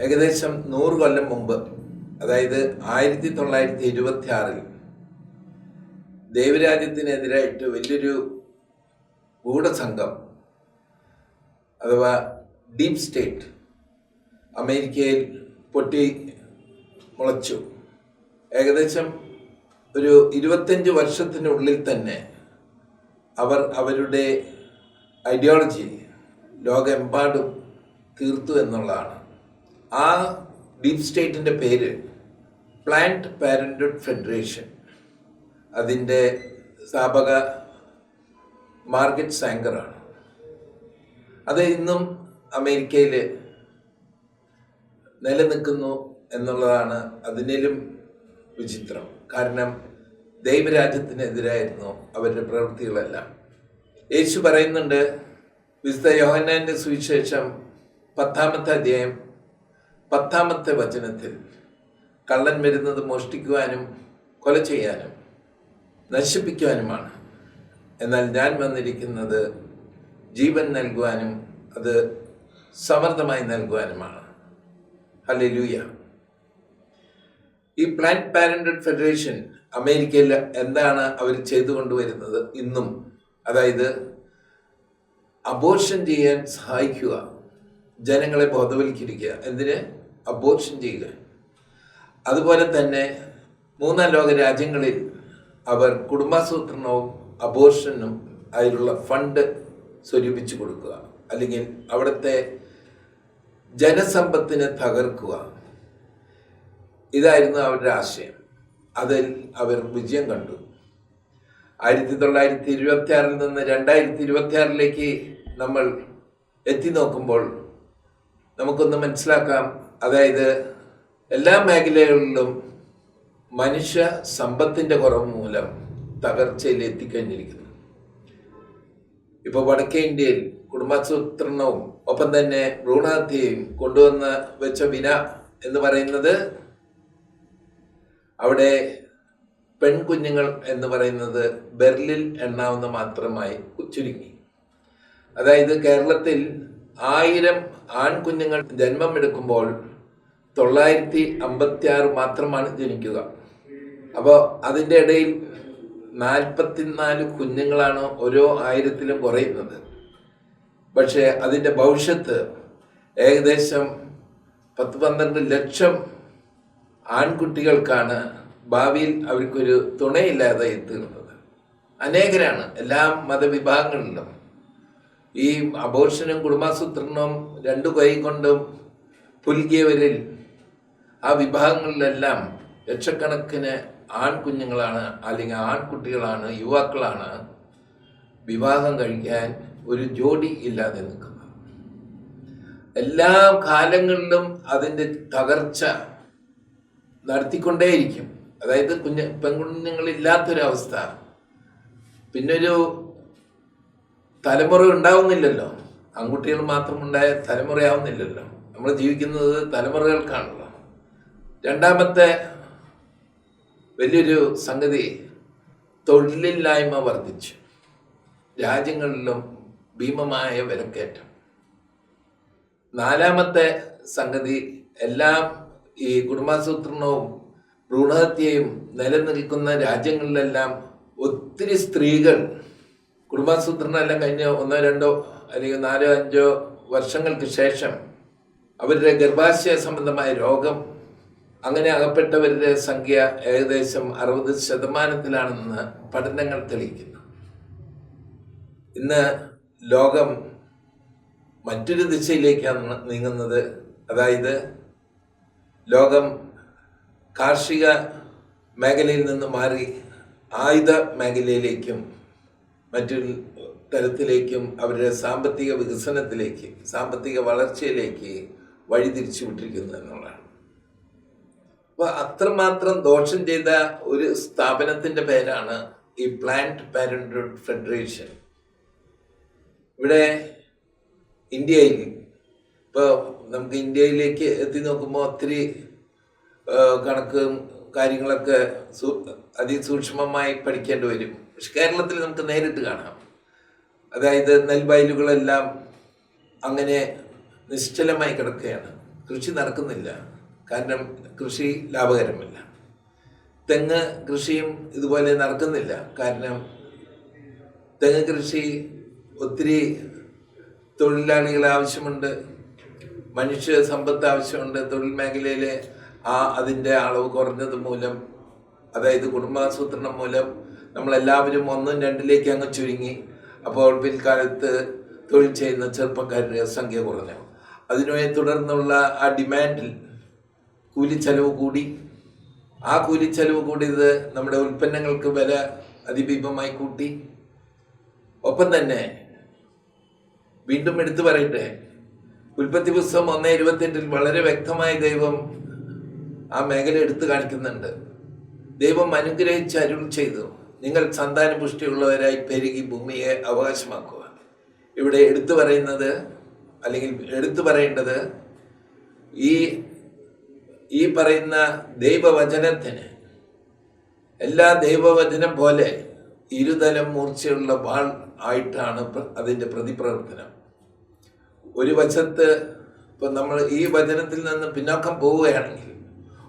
ഏകദേശം 100 കൊല്ലം മുമ്പ്, അതായത് 1926 ദൈവരാജ്യത്തിനെതിരായിട്ട് വലിയൊരു ഗൂഢസംഘം അഥവാ ഡീപ് സ്റ്റേറ്റ് അമേരിക്കയിൽ പൊട്ടി മുളച്ചു. ഏകദേശം ഒരു 25 വർഷത്തിനുള്ളിൽ തന്നെ അവർ അവരുടെ ഐഡിയോളജി ലോകമെമ്പാടും തീർത്തു എന്നുള്ളതാണ്. ആ ഡീപ് സ്റ്റേറ്റിൻ്റെ പേര് പ്ലാൻഡ് പാരന്റ്ഹുഡ് ഫെഡറേഷൻ. അതിൻ്റെ സ്ഥാപക മാർഗറ്റ് സാങ്കറാണ്. അത് ഇന്നും അമേരിക്കയിൽ നിലനിൽക്കുന്നു എന്നുള്ളതാണ് അതിലും വിചിത്രം. കാരണം ദൈവരാജ്യത്തിനെതിരായിരുന്നു അവരുടെ പ്രവൃത്തികളെല്ലാം. യേശു പറയുന്നുണ്ട്, വിശുദ്ധ യോഹന്നാന്റെ സുവിശേഷം 10-ാമത്തെ അധ്യായം 10-ാമത്തെ വചനത്തിൽ, കള്ളൻ വരുന്നത് മോഷ്ടിക്കുവാനും കൊല ചെയ്യാനും നശിപ്പിക്കുവാനുമാണ്, എന്നാൽ ഞാൻ വന്നിരിക്കുന്നത് ജീവൻ നൽകുവാനും അത് സമൃദ്ധമായി നൽകുവാനുമാണ്. ഹല്ലേലൂയ. ഈ പ്ലാൻഡ് പാരന്റ്ഹുഡ് ഫെഡറേഷൻ അമേരിക്കയിൽ എന്താണ് അവർ ചെയ്തുകൊണ്ടുവരുന്നത് ഇന്നും? അതായത് അബോർഷൻ ചെയ്യാൻ സഹായിക്കുക, ജനങ്ങളെ ബോധവൽക്കരിക്കുക. എന്തിന്? അബോർഷൻ ചെയ്യുക. അതുപോലെ തന്നെ 3-ാം ലോക രാജ്യങ്ങളിൽ അവർ കുടുംബാസൂത്രണവും അബോർഷനും അതിലുള്ള ഫണ്ട് സ്വരൂപിച്ചു കൊടുക്കുക, അല്ലെങ്കിൽ അവിടുത്തെ ജനസമ്പത്തിനെ തകർക്കുക. ഇതായിരുന്നു അവരുടെ ആശയം. അതിൽ അവർ വിജയം കണ്ടു. 1926 നിന്ന് 2026 നമ്മൾ എത്തി നോക്കുമ്പോൾ നമുക്കൊന്ന് മനസ്സിലാക്കാം. അതായത് എല്ലാ മേഖലകളിലും മനുഷ്യ സമ്പത്തിൻ്റെ കുറവ് മൂലം തകർച്ചയിൽ എത്തിക്കഴിഞ്ഞിരിക്കുന്നു. ഇപ്പോൾ വടക്കേ ഇന്ത്യയിൽ കുടുംബാസൂത്രണവും ഒപ്പം തന്നെ ഭ്രൂണഹത്യയും കൊണ്ടുവന്ന് വെച്ച വിന എന്ന് പറയുന്നത്, അവിടെ പെൺകുഞ്ഞുങ്ങൾ എന്ന് പറയുന്നത് ബെർലിൽ എണ്ണാവുന്ന മാത്രമായി ചുരുങ്ങി. അതായത് കേരളത്തിൽ 1000 ആൺകുഞ്ഞുങ്ങൾ ജന്മമെടുക്കുമ്പോൾ 956 മാത്രമാണ് ജനിക്കുക. അപ്പോൾ അതിൻ്റെ ഇടയിൽ 44 കുഞ്ഞുങ്ങളാണ് ഓരോ 1000-ലും കുറയുന്നത്. പക്ഷേ അതിൻ്റെ ഭവിഷ്യത്ത് ഏകദേശം 10-12 ലക്ഷം ആൺകുട്ടികൾക്കാണ് ഭാവിയിൽ അവർക്കൊരു തുണയില്ലാതെ തീർന്നത്. അനേകരാണ് എല്ലാ മതവിഭാഗങ്ങളിലും. ഈ അബോർഷനും കുടുംബാസൂത്രണവും 2 കൈ കൊണ്ടും പുൽകിയവരിൽ ആ വിഭാഗങ്ങളിലെല്ലാം ലക്ഷക്കണക്കിന് ആൺകുഞ്ഞുങ്ങളാണ്, അല്ലെങ്കിൽ ആൺകുട്ടികളാണ്, യുവാക്കളാണ് വിവാഹം കഴിക്കാൻ ഒരു ജോഡി ഇല്ലാതെ നിൽക്കുന്നത്. എല്ലാ കാലങ്ങളിലും അതിൻ്റെ തകർച്ച നടത്തിക്കൊണ്ടേയിരിക്കും. അതായത് പെൺകുഞ്ഞുങ്ങളില്ലാത്തൊരവസ്ഥ. പിന്നൊരു തലമുറ ഉണ്ടാവുന്നില്ലല്ലോ. ആൺകുട്ടികൾ മാത്രം ഉണ്ടായ തലമുറയാവുന്നില്ലല്ലോ. നമ്മൾ ജീവിക്കുന്നത് തലമുറകൾക്കാണല്ലോ. രണ്ടാമത്തെ വലിയൊരു സംഗതി, തൊഴിലില്ലായ്മ വർദ്ധിച്ചു. രാജ്യങ്ങളിലും ഭീമമായ വിലക്കയറ്റം. 4-ാമത്തെ സംഗതി, എല്ലാം ഈ കുടുംബാസൂത്രണവും ഭ്രൂണഹത്യയും നിലനിൽക്കുന്ന രാജ്യങ്ങളിലെല്ലാം ഒത്തിരി സ്ത്രീകൾ കുടുംബാസൂത്രണം എല്ലാം കഴിഞ്ഞ് 1-2 അല്ലെങ്കിൽ 4-5 വർഷങ്ങൾക്ക് ശേഷം അവരുടെ ഗർഭാശയ സംബന്ധമായ രോഗം, അങ്ങനെ അകപ്പെട്ടവരുടെ സംഖ്യ ഏകദേശം 60% പഠനങ്ങൾ തെളിയിക്കുന്നു. ഇന്ന് ലോകം മറ്റൊരു ദിശയിലേക്കാണ് നീങ്ങുന്നത്. അതായത് ലോകം കാർഷിക മേഖലയിൽ നിന്ന് മാറി ആയുധ മേഖലയിലേക്കും മറ്റൊരു തരത്തിലേക്കും അവരുടെ സാമ്പത്തിക വികസനത്തിലേക്ക്, സാമ്പത്തിക വളർച്ചയിലേക്ക് വഴിതിരിച്ചു വിട്ടിരിക്കുന്നു എന്നുള്ളതാണ്. അപ്പോൾ അത്രമാത്രം ദോഷം ചെയ്ത ഒരു സ്ഥാപനത്തിൻ്റെ പേരാണ് ഈ പ്ലാൻഡ് പാരന്റ്ഹുഡ് ഫെഡറേഷൻ. ഇവിടെ ഇന്ത്യയിൽ ഇപ്പോൾ നമുക്ക് ഇന്ത്യയിലേക്ക് എത്തി നോക്കുമ്പോൾ ഒത്തിരി കണക്കും കാര്യങ്ങളൊക്കെ അതിസൂക്ഷ്മമായി പഠിക്കേണ്ടി വരും. പക്ഷെ കേരളത്തിൽ നമുക്ക് നേരിട്ട് കാണാം. അതായത് നെൽവയലുകളെല്ലാം അങ്ങനെ നിശ്ചലമായി കിടക്കുകയാണ്. കൃഷി നടക്കുന്നില്ല. കാരണം കൃഷി ലാഭകരമല്ല. തെങ്ങ് കൃഷിയും ഇതുപോലെ നടക്കുന്നില്ല. കാരണം തെങ്ങ് കൃഷി ഒത്തിരി തൊഴിലാളികളെ ആവശ്യമുണ്ട്, മനുഷ്യ സമ്പത്ത് ആവശ്യമുണ്ട്. തൊഴിൽ മേഖലയിൽ അതിൻ്റെ അളവ് കുറഞ്ഞത് മൂലം, അതായത് കുടുംബാസൂത്രണം മൂലം നമ്മളെല്ലാവരും 1, 2 അങ്ങ് ചുരുങ്ങി. അപ്പോൾ പിൽക്കാലത്ത് തൊഴിൽ ചെയ്യുന്ന ചെറുപ്പക്കാരുടെ സംഖ്യ കുറഞ്ഞു. അതിനെ തുടർന്നുള്ള ആ ഡിമാൻഡിൽ കൂലിച്ചെലവ് കൂടി. ആ കൂലിച്ചെലവ് കൂടിയത് നമ്മുടെ ഉൽപ്പന്നങ്ങൾക്ക് വില അതിഭീമമായി കൂട്ടി. ഒപ്പം തന്നെ വീണ്ടും എടുത്തു പറയട്ടെ, ഉൽപ്പത്തി പുസ്തകം 1:28 വളരെ വ്യക്തമായി ദൈവം ആ മേഖല എടുത്തു കാണിക്കുന്നുണ്ട്. ദൈവം അനുഗ്രഹിച്ച് അരുൾ ചെയ്തു, നിങ്ങൾ സന്താന പുഷ്ടിയുള്ളവരായി പെരുകി ഭൂമിയെ അവകാശമാക്കുക. ഇവിടെ എടുത്തു പറയുന്നത്, അല്ലെങ്കിൽ എടുത്തു പറയേണ്ടത്, ഈ പറയുന്ന ദൈവവചനത്തിന് എല്ലാ ദൈവവചനം പോലെ ഇരുതലം മൂർച്ചയുള്ള വാൾ ആയിട്ടാണ് അതിൻ്റെ പ്രതിപ്രവർത്തനം. ഒരു വശത്ത് ഇപ്പം നമ്മൾ ഈ വചനത്തിൽ നിന്ന് പിന്നോക്കം പോവുകയാണെങ്കിൽ,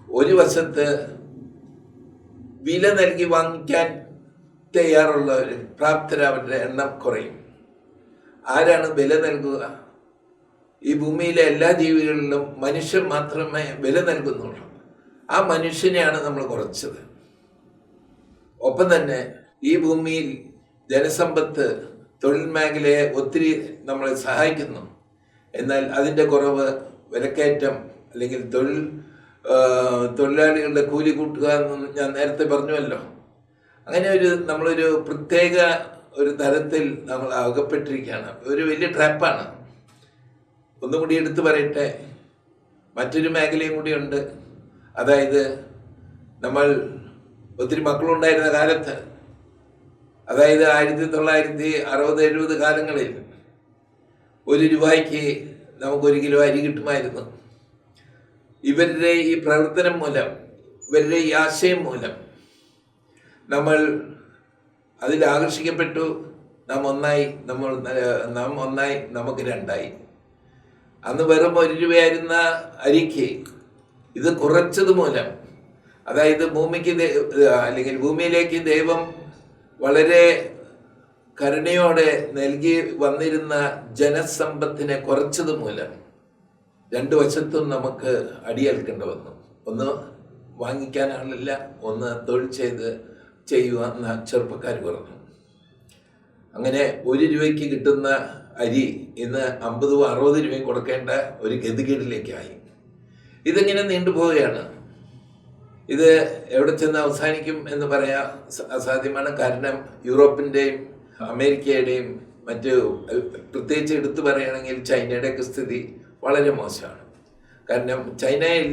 ഒരു വശത്ത് വില നൽകി വാങ്ങിക്കാൻ തയ്യാറുള്ളവർ, പ്രാപ്തരവരുടെ എണ്ണം കുറയും. ആരാണ് വില നൽകുക? ഈ ഭൂമിയിലെ എല്ലാ ജീവികളിലും മനുഷ്യൻ മാത്രമേ വില നൽകുന്നുള്ളൂ. ആ മനുഷ്യനെയാണ് നമ്മൾ കുറച്ചത്. ഒപ്പം തന്നെ ഈ ഭൂമിയിൽ ജനസമ്പത്ത്, തൊഴിൽ മേഖലയെ ഒത്തിരി നമ്മളെ സഹായിക്കുന്നു. എന്നാൽ അതിൻ്റെ കുറവ്, വിലക്കയറ്റം, അല്ലെങ്കിൽ തൊഴിലാളികളുടെ കൂലി കൂട്ടുക എന്ന് ഞാൻ നേരത്തെ പറഞ്ഞുവല്ലോ. അങ്ങനെ നമ്മളൊരു പ്രത്യേക ഒരു തരത്തിൽ നമ്മൾ അകപ്പെട്ടിരിക്കുകയാണ്. ഒരു വലിയ ട്രാപ്പാണ്. ഒന്നും കൂടി എടുത്തു പറയട്ടെ, മറ്റൊരു മേഖലയും കൂടിയുണ്ട്. അതായത് നമ്മൾ ഒത്തിരി മക്കളുണ്ടായിരുന്ന കാലത്ത്, അതായത് 1960-70 കാലങ്ങളിൽ 1 രൂപയ്ക്ക് നമുക്ക് 1 കിലോ അരി കിട്ടുമായിരുന്നു. ഇവരുടെ ഈ പ്രവർത്തനം മൂലം, ഇവരുടെ ഈ ആശയം മൂലം നമ്മൾ അതിൽ ആകർഷിക്കപ്പെട്ടു. നാം ഒന്നായി, നമുക്ക് 2ആയി. അന്ന് വെറും 1 രൂപയായിരുന്ന അരിക്ക് ഇത് കുറച്ചത് മൂലം, അതായത് ഭൂമിയിലേക്ക് ദൈവം വളരെ കരുണയോടെ നൽകി വന്നിരുന്ന ജനസമ്പത്തിനെ കുറച്ചത് മൂലം 2 വശത്തും നമുക്ക് അടിയേൽക്കേണ്ടി വന്നു. ഒന്ന് വാങ്ങിക്കാൻ ആളില്ല, ഒന്ന് തൊഴിൽ ചെയ്യുന്ന ചെറുപ്പക്കാർ കുറഞ്ഞു. അങ്ങനെ 1 രൂപയ്ക്ക് കിട്ടുന്ന അരി ഇന്ന് 50-60 രൂപയും കൊടുക്കേണ്ട ഒരു ഗതികേടിലേക്കായി. ഇതിങ്ങനെ നീണ്ടുപോവുകയാണ്. ഇത് എവിടെ ചെന്ന് അവസാനിക്കും എന്ന് പറയാൻ അസാധ്യമാണ്. കാരണം യൂറോപ്പിൻ്റെയും അമേരിക്കയുടെയും പ്രത്യേകിച്ച് എടുത്തു പറയുകയാണെങ്കിൽ ചൈനയുടെയൊക്കെ സ്ഥിതി വളരെ മോശമാണ്. കാരണം ചൈനയിൽ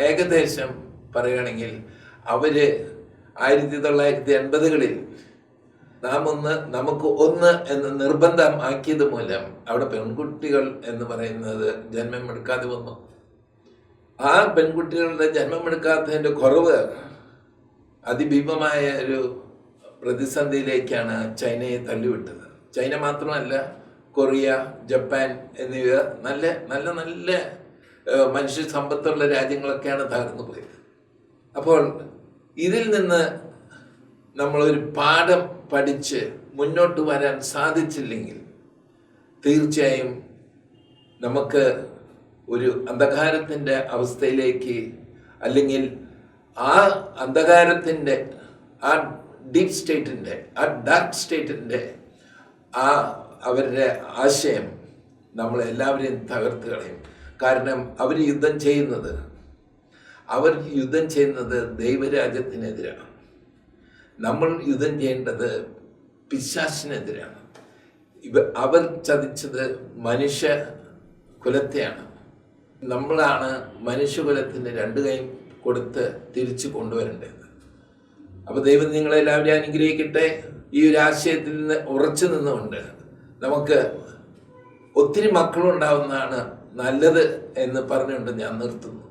ഏകദേശം പറയുകയാണെങ്കിൽ അവർ 1980-കളിൽ നമുക്ക് ഒന്ന് എന്ന് നിർബന്ധമാക്കിയത് മൂലം അവിടെ പെൺകുട്ടികൾ എന്ന് പറയുന്നത് ജന്മമെടുക്കാതെ വന്നു. ആ പെൺകുട്ടികളുടെ ജന്മമെടുക്കാത്തതിൻ്റെ കുറവ് അതിഭീമമായ ഒരു പ്രതിസന്ധിയിലേക്കാണ് ചൈനയെ തള്ളിവിട്ടത്. ചൈന മാത്രമല്ല, കൊറിയ, ജപ്പാൻ എന്നിവ നല്ല മനുഷ്യ സമ്പത്തുള്ള രാജ്യങ്ങളൊക്കെയാണ് തകർന്നു പോയത്. അപ്പോൾ ഇതിൽ നിന്ന് നമ്മളൊരു പാഠം പഠിച്ച് മുന്നോട്ട് വരാൻ സാധിച്ചില്ലെങ്കിൽ തീർച്ചയായും നമുക്ക് ഒരു അന്ധകാരത്തിൻ്റെ അവസ്ഥയിലേക്ക്, അല്ലെങ്കിൽ ആ അന്ധകാരത്തിൻ്റെ, ആ ഡീപ് സ്റ്റേറ്റിൻ്റെ, ആ ഡാർക്ക് സ്റ്റേറ്റിൻ്റെ അവരുടെ ആശയം നമ്മളെല്ലാവരെയും തകർത്ത് കളയും. കാരണം അവർ യുദ്ധം ചെയ്യുന്നത് ദൈവരാജ്യത്തിനെതിരാണ്. നമ്മൾ യുദ്ധം ചെയ്യേണ്ടത് പിശാചിനെതിരാണ്. അവർ ചതിച്ചത് മനുഷ്യ കുലത്തെയാണ്. നമ്മളാണ് മനുഷ്യകുലത്തിന് 2 കൈയും കൊടുത്ത് തിരിച്ചു കൊണ്ടുവരേണ്ടത്. അപ്പോൾ ദൈവം നിങ്ങളെല്ലാവരെയും അനുഗ്രഹിക്കട്ടെ. ഈ ഒരു ആശയത്തിൽ നിന്ന് ഉറച്ചു നിന്നുകൊണ്ട് നമുക്ക് ഒത്തിരി മക്കളുണ്ടാവുന്നതാണ് നല്ലത് എന്ന് പറഞ്ഞുകൊണ്ട് ഞാൻ നിർത്തുന്നു.